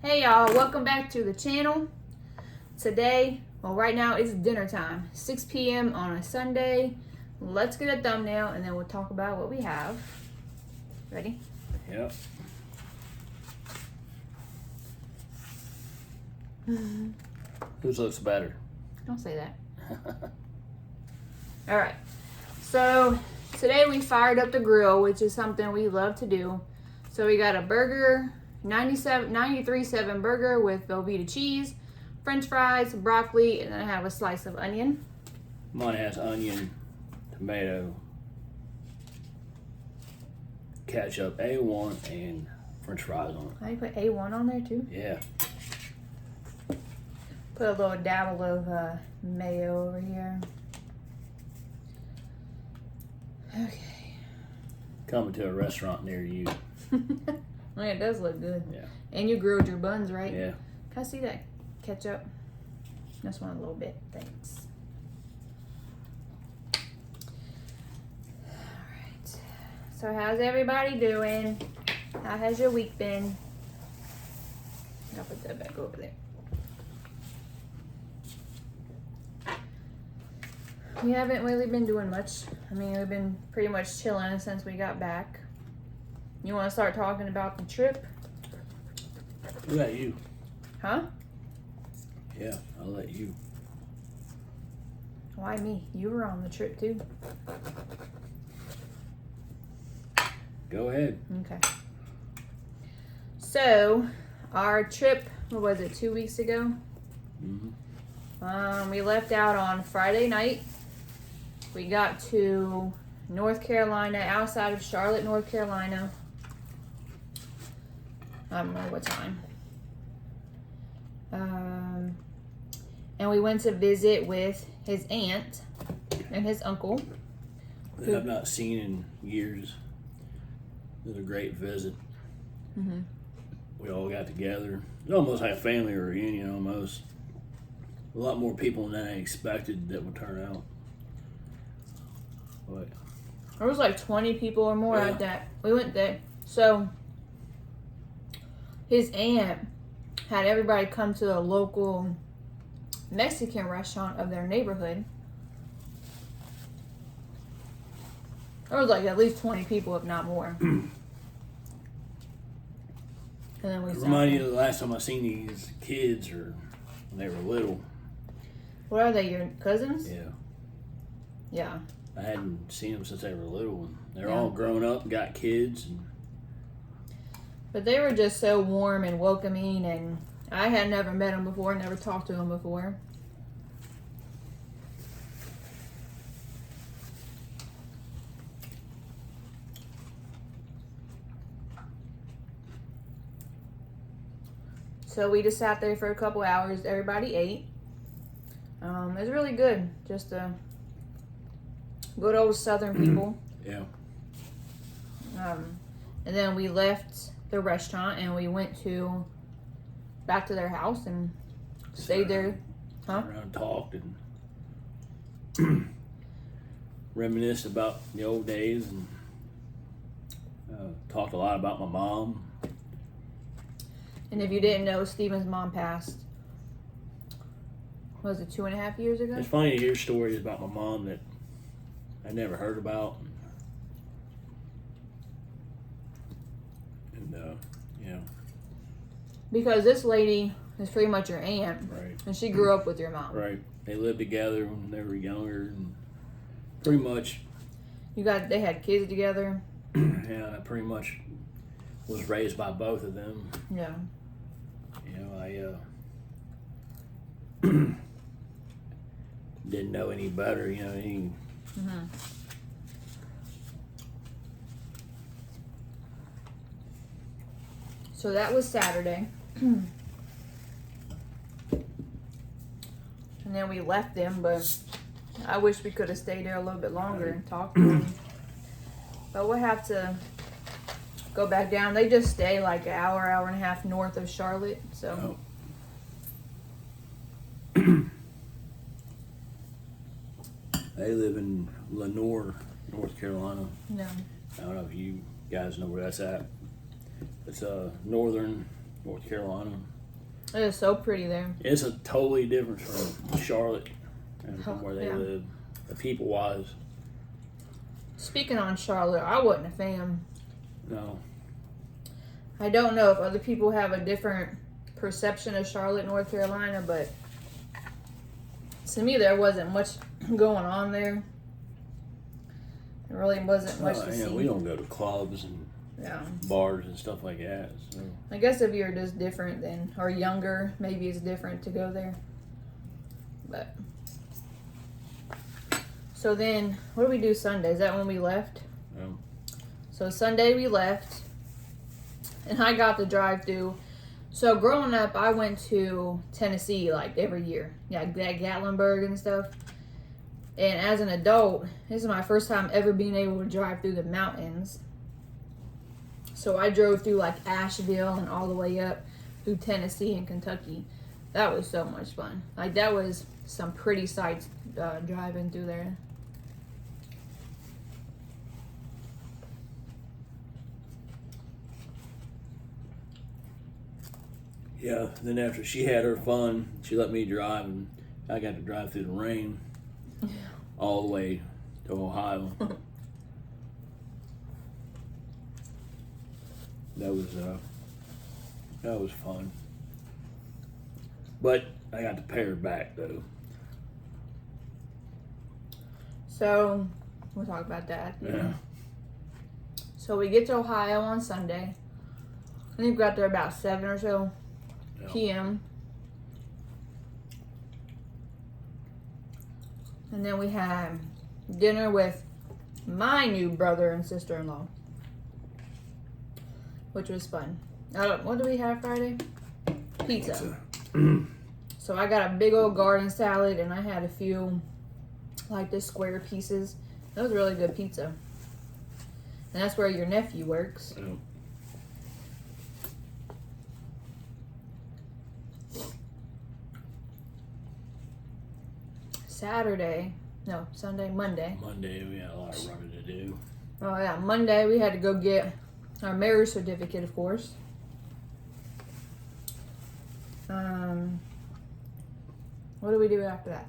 Hey y'all, welcome back to the channel. Today, well right now it's dinner time, 6 p.m. on a Sunday. Let's get a thumbnail and then we'll talk about what we have. Ready? Yep. Whose looks better? Don't say that. Alright, so today we fired up the grill, which is something we love to do. So we got a burger, 93.7 burger with Velveeta cheese, French fries, broccoli, and then I have a slice of onion. Mine has onion, tomato, ketchup, A1, and French fries on it. I put A1 on there too. Yeah. Put a little dabble of mayo over here. Okay. Coming to a restaurant near you. Oh, yeah, it does look good. Yeah. And you grilled your buns, right? Yeah. Can I see that ketchup? Just want a little bit. Thanks. Alright. So how's everybody doing? How has your week been? I'll put that back over there. We haven't really been doing much. I mean, we've been pretty much chilling since we got back. You want to start talking about the trip? What about you? Huh? Yeah, I'll let you. Why me? You were on the trip too. Go ahead. Okay. So, our trip, what was it, 2 weeks ago? Mm-hmm. We left out on Friday night. We got to North Carolina, outside of Charlotte, North Carolina. I don't know what time. And we went to visit with his aunt and his uncle. That I've not seen in years. It was a great visit. Mm-hmm. We all got together. It was almost like a family reunion, almost. A lot more people than I expected that would turn out. But There was like 20 people or more Yeah. at that. We went there. So, his aunt had everybody come to a local Mexican restaurant of their neighborhood. There was like at least 20 people, if not more. And then we it sat reminded you there. of the last time I seen these kids, or when they were little. What are they, your cousins? Yeah. Yeah. I hadn't seen them since they were little. And they're Yeah. all grown up, got kids. And But they were just so warm and welcoming, and I had never met them before, never talked to them before. So we just sat there for a couple hours. Everybody ate. It was really good. Just a good old Southern people. yeah. And then we left the restaurant and we went back to their house and stayed there. Huh? Sat around and talked and reminisced about the old days, and talked a lot about my mom. And if you didn't know, Steven's mom passed. Was it 2.5 years ago? It's funny to hear stories about my mom that I never heard about. And you know, Because this lady is pretty much your aunt. right. And she grew up with your mom. Right. They lived together when they were younger, and pretty much, They had kids together. yeah, I pretty much was raised by both of them. Yeah. You know, I didn't know any better. You know, Mm-hmm. So that was Saturday. And then we left them, but I wish we could have stayed there a little bit longer and talked to them. But we'll have to go back down. They just stay like an hour, hour and a half north of Charlotte. So they live in Lenore, North Carolina. no. I don't know if you guys know where that's at. It's northern North Carolina. It is so pretty there. It's a totally different from Charlotte and from where they Yeah. live, the people wise. Speaking on Charlotte, I wasn't a fan. No. I don't know if other people have a different perception of Charlotte, North Carolina, but to me, there wasn't much going on there. There really wasn't much to see. We don't go to clubs and Yeah. bars and stuff like that. So. I guess if you're just different than, or younger, maybe it's different to go there. But. So then, what did we do Sunday? Is that when we left? Yeah. So Sunday we left. And I got the drive through. So growing up, I went to Tennessee like every year. Yeah, that Gatlinburg and stuff. And as an adult, this is my first time ever being able to drive through the mountains. So I drove through like Asheville and all the way up through Tennessee and Kentucky. That was so much fun. Like that was some pretty sights driving through there. Yeah, then after she had her fun, she let me drive, and I got to drive through the rain all the way to Ohio. That was fun. But I got to pay her back though. So we'll talk about that. Yeah. So we get to Ohio on Sunday. I think we got there about 7 or so p.m. And then we had dinner with my new brother and sister-in-law, which was fun. What did we have Friday? Pizza. So I got a big old garden salad, and I had a few like the square pieces. That was really good pizza. And that's where your nephew works. Yeah. Monday. Monday, we had a lot of running to do. Oh yeah, Monday we had to go get our marriage certificate, of course. What did we do after that?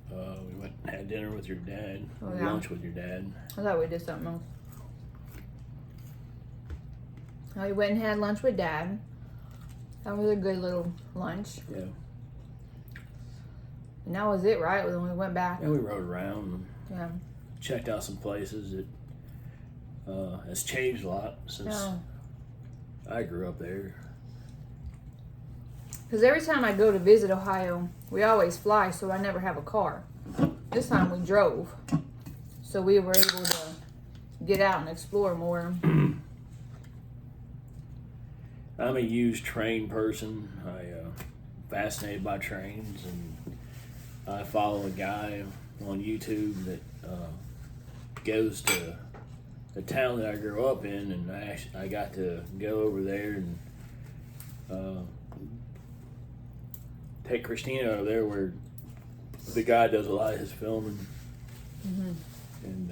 We went and had dinner with your dad, Oh, yeah. lunch with your dad. I thought we did something else. We went and had lunch with Dad. That was a good little lunch. Yeah. And that was it, right? When we went back. And we rode around and Yeah. checked out some places that has changed a lot since Yeah. I grew up there. Because every time I go to visit Ohio, we always fly, so I never have a car. This time we drove. So we were able to get out and explore more. I'm a huge train person. Fascinated by trains, and I follow a guy on YouTube that goes to the town that I grew up in, and I got to go over there and take Christina over there where the guy does a lot of his filming. And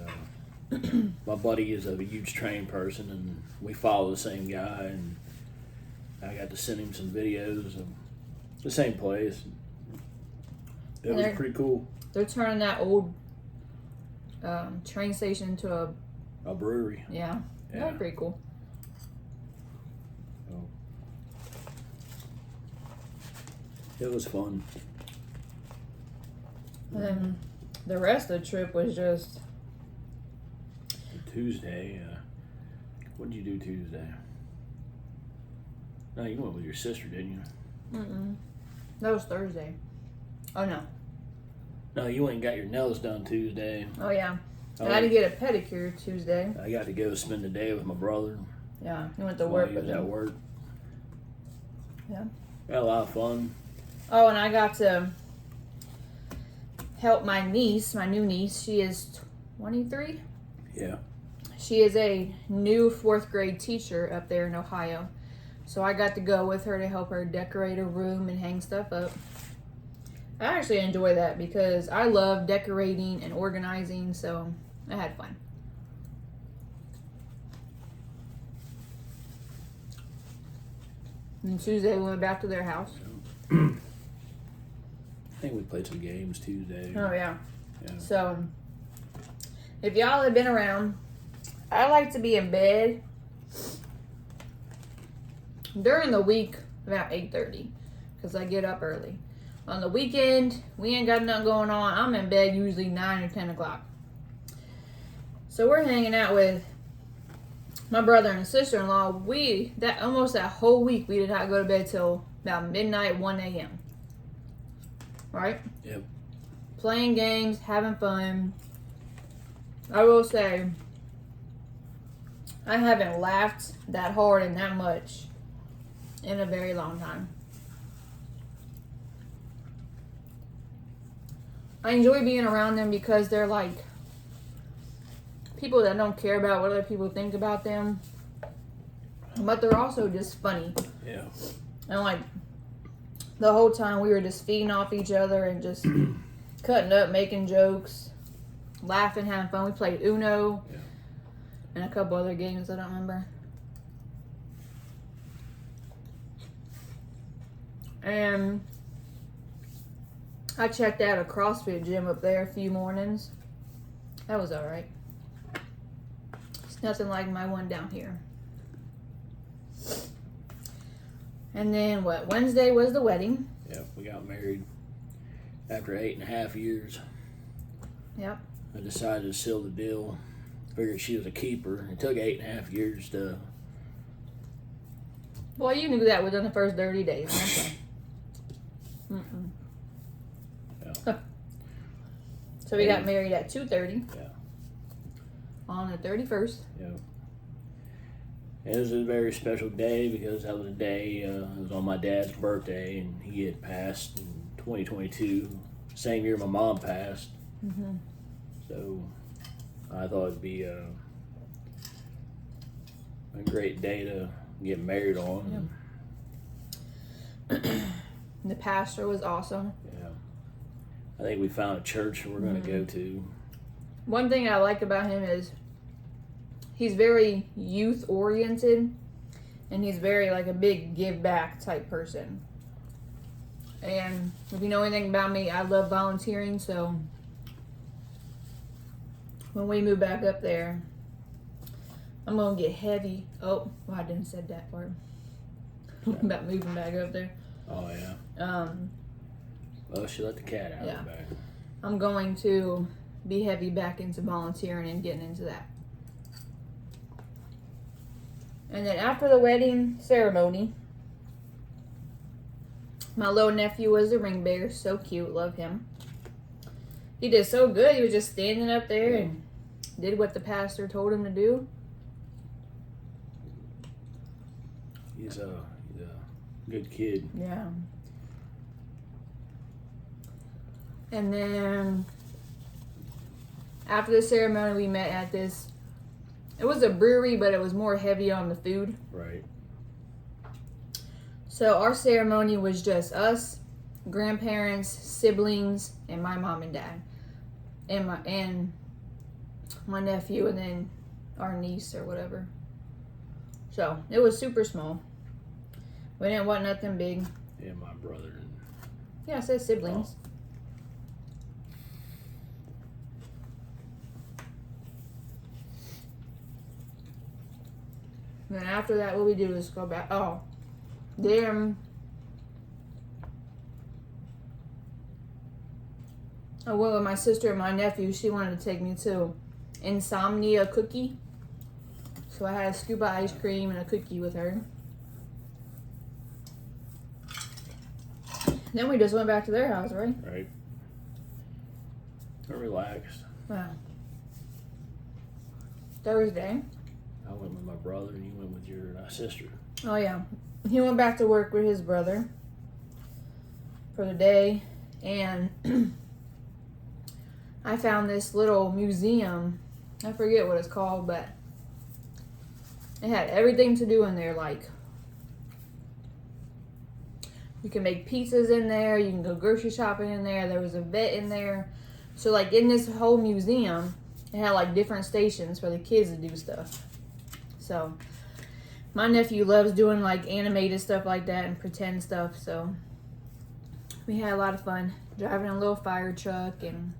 my buddy is a huge train person, and we follow the same guy, and I got to send him some videos of the same place. It was pretty cool. They're turning that old train station into A brewery. yeah. That's pretty cool. So, it was fun. And then the rest of the trip was just Tuesday. What did you do Tuesday? No, you went with your sister, didn't you? that was Thursday. Oh no. No, you went and got your nails done Tuesday. Oh yeah. I had to get a pedicure Tuesday. I got to go spend the day with my brother. Yeah. He went to while work he with was at him. work. Yeah. Had a lot of fun. Oh, and I got to help my niece, my new niece. She is 23. Yeah. She is a new 4th grade teacher up there in Ohio. So I got to go with her to help her decorate her room and hang stuff up. I actually enjoy that because I love decorating and organizing, so I had fun. And Tuesday we went back to their house. I think we played some games Tuesday. Oh yeah. Yeah. So if y'all have been around, I like to be in bed during the week about 8:30 because I get up early. On the weekend, we ain't got nothing going on. I'm in bed usually 9 or 10 o'clock. So we're hanging out with my brother and sister-in-law. Almost that whole week we did not go to bed till about midnight, 1 a.m. Right? Yep. Playing games, having fun. I will say, I haven't laughed that hard and that much in a very long time. I enjoy being around them because they're like people that don't care about what other people think about them, but they're also just funny. Yeah. And like the whole time we were just feeding off each other and just cutting up, making jokes, laughing, having fun. We played Uno and a couple other games I don't remember. And I checked out a CrossFit gym up there a few mornings. That was alright. It's nothing like my one down here. And then Wednesday was the wedding. Yep, we got married after 8.5 years. Yep. I decided to seal the deal. Figured she was a keeper. It took 8.5 years to. Well, you knew that within the first 30 days. Okay. Mm-mm. Yeah. So we got married at 2:30. Yeah. On the 31st. Yeah. It was a very special day because that was a day, it was on my dad's birthday, and he had passed in 2022, same year my mom passed. Mm-hmm. So I thought it'd be a great day to get married on. Yep. The pastor was awesome. Yeah. I think we found a church we're going to go to. One thing I like about him is he's very youth oriented, and he's very like a big give back type person. And if you know anything about me, I love volunteering, so when we move back up there, I'm gonna get heavy. Oh, well, I didn't say that part. About moving back up there. Oh yeah. Well, she let the cat out of the bag. I'm going to be heavy back into volunteering and getting into that. And then after the wedding ceremony, my little nephew was the ring bearer. So cute, love him. He did so good. He was just standing up there and did what the pastor told him to do. He's a good kid. Yeah. And then after the ceremony, we met at this. It was a brewery, but it was more heavy on the food. Right. So our ceremony was just us, grandparents, siblings, and my mom and dad, and my nephew, and then our niece or whatever. So it was super small. We didn't want nothing big. Yeah, my brother. Yeah, I said siblings. Then after that, what we do is go back. Oh, then I went with my sister and my nephew. She wanted to take me to Insomnia Cookie. So I had a scoop of ice cream and a cookie with her. Then we just went back to their house, right? Right. We're relaxed. Wow. Thursday. I went with my brother and you went with your sister. Oh, yeah. He went back to work with his brother for the day. And I found this little museum. I forget what it's called, but it had everything to do in there. Like, you can make pizzas in there. You can go grocery shopping in there. There was a vet in there. So, like, in this whole museum, it had, like, different stations for the kids to do stuff. So, my nephew loves doing like animated stuff like that and pretend stuff. So we had a lot of fun driving a little fire truck and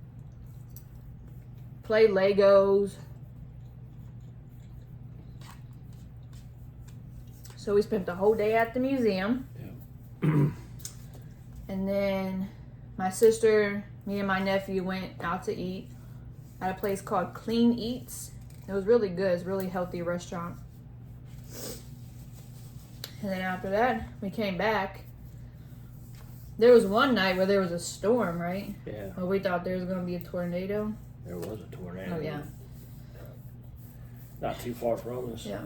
play Legos. So we spent the whole day at the museum. Yeah. And then my sister, me and my nephew went out to eat at a place called Clean Eats. It was really good. It's a really healthy restaurant. And then after that, we came back. There was one night where there was a storm, right? Yeah. Well, we thought there was going to be a tornado. There was a tornado. Oh, yeah. Not too far from us. Yeah.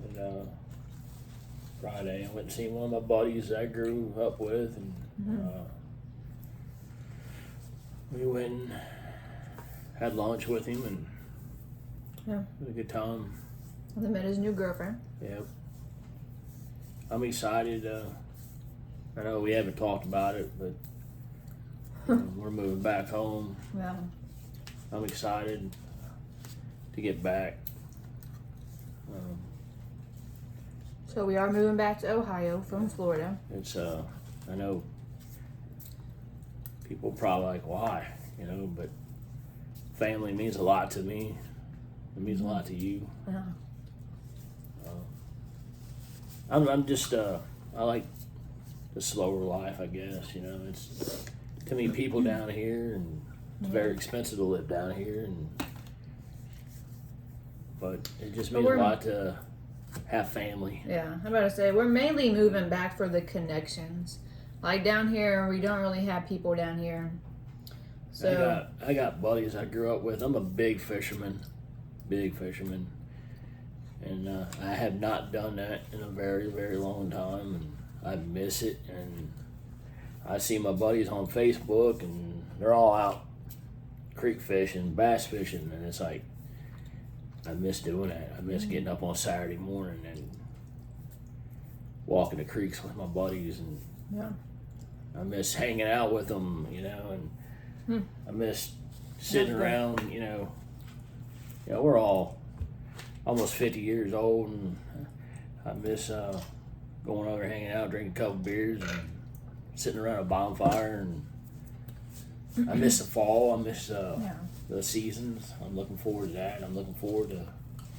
And Friday, I went and seen one of my buddies that I grew up with, and we went and had lunch with him, and had a good time. And then met his new girlfriend. Yep. I'm excited. I know we haven't talked about it, but we're moving back home. Yeah. I'm excited to get back. So we are moving back to Ohio from Florida. It's I know people probably like, why, but family means a lot to me. It means a lot to you. Yeah. I'm just I like the slower life, I guess. It's too many people down here, and it's very expensive to live down here, but it just means a lot to have family. Yeah, I'm about to say we're mainly moving back for the connections. Like down here, we don't really have people down here. So I got buddies I grew up with. I'm a big fisherman, and I have not done that in a very, very long time, and I miss it. And I see my buddies on Facebook, and they're all out creek fishing, bass fishing, and it's like, I miss doing that. I miss getting up on Saturday morning and walking the creeks with my buddies, and I miss hanging out with them, and I miss sitting around, we're all almost 50 years old, and I miss going over hanging out, drinking a couple beers, and sitting around a bonfire, and I miss the fall. I miss the seasons. I'm looking forward to that. I'm looking forward to.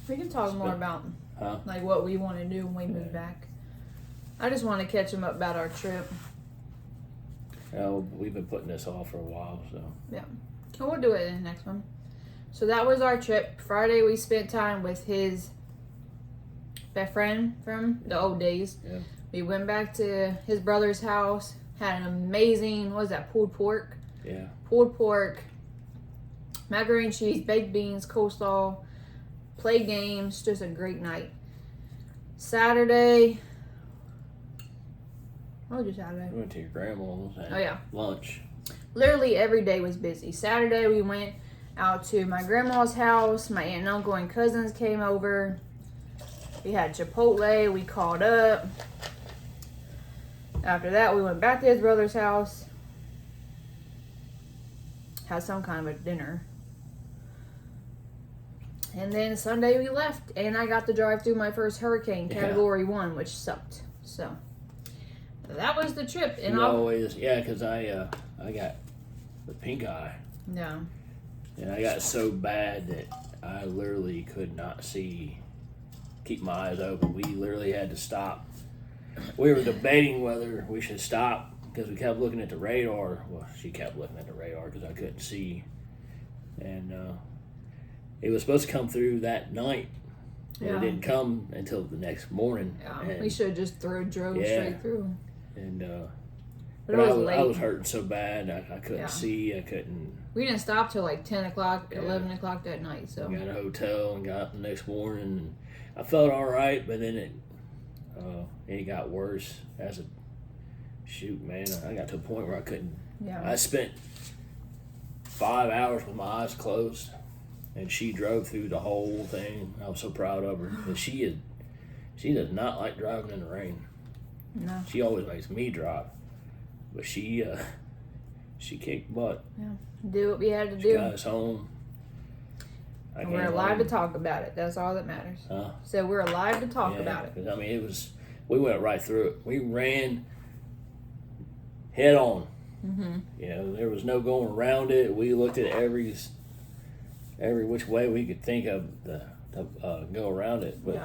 We can talk more about like what we want to do when we move back. I just want to catch them up about our trip. We've been putting this off for a while, so. Yeah. Well, we'll do it in the next one. So that was our trip. Friday we spent time with his best friend from the old days. Yeah. We went back to his brother's house, had an amazing, what was that, pulled pork? Yeah. Pulled pork, macaroni and cheese, baked beans, coleslaw, play games, just a great night. Saturday, what was your Saturday? We went to your grandma's and lunch. Literally every day was busy. Saturday we went out to my grandma's house. My aunt and uncle and cousins came over. We had Chipotle. We called up. After that, we went back to his brother's house. Had some kind of a dinner. And then Sunday we left. And I got to drive through my first hurricane, Category 1, which sucked. So, that was the trip. And because I got the pink eye. Yeah. And I got so bad that I literally could not keep my eyes open. We literally had to stop. We were debating whether we should stop because we kept looking at the radar. Well, she kept looking at the radar because I couldn't see. And it was supposed to come through that night. And it didn't come until the next morning. Yeah, and we should have just drove straight through. And but it was late. I was hurting so bad I couldn't see. I couldn't. We didn't stop till like 10 o'clock, 11 o'clock that night. So we got a hotel and got up the next morning. And I felt all right, but then it got worse. Man, I got to a point where I couldn't. Yeah. I spent 5 hours with my eyes closed, and she drove through the whole thing. I was so proud of her. And she does not like driving in the rain. No. She always makes me drive, but she kicked butt. Yeah. Do what we had to She do. got us home. And we're alive to talk about it. That's all that matters. So we're alive to talk about it. 'Cause, I mean, we went right through it. We ran head on. You know, there was no going around it. We looked at every which way we could think of to go around it. But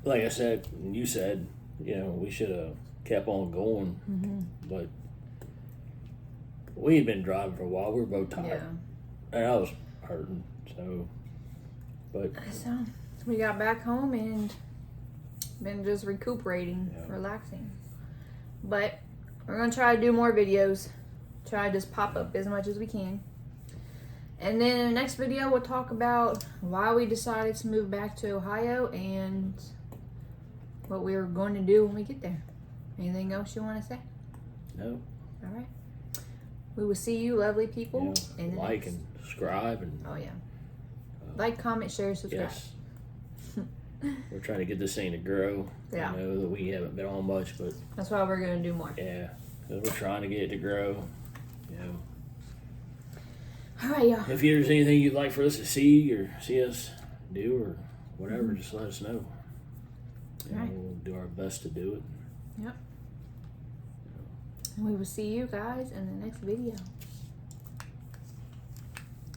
like I said, and you said, you know, we should have kept on going. But we had been driving for a while. We were both tired. And I was hurting. So we got back home and been just recuperating, relaxing. But we're going to try to do more videos. Try to just pop up as much as we can. And then in the next video, we'll talk about why we decided to move back to Ohio and what we were going to do when we get there. Anything else you want to say? No. All right. We will see you, lovely people. And subscribe. And, like, comment, share, subscribe. Yes. We're trying to get this thing to grow. I know that we haven't been on much, but that's why we're going to do more. Yeah. We're trying to get it to grow. You know. All right, y'all. If there's anything you'd like for us to see us do or whatever, just let us know. We'll do our best to do it. Yep. And we will see you guys in the next video.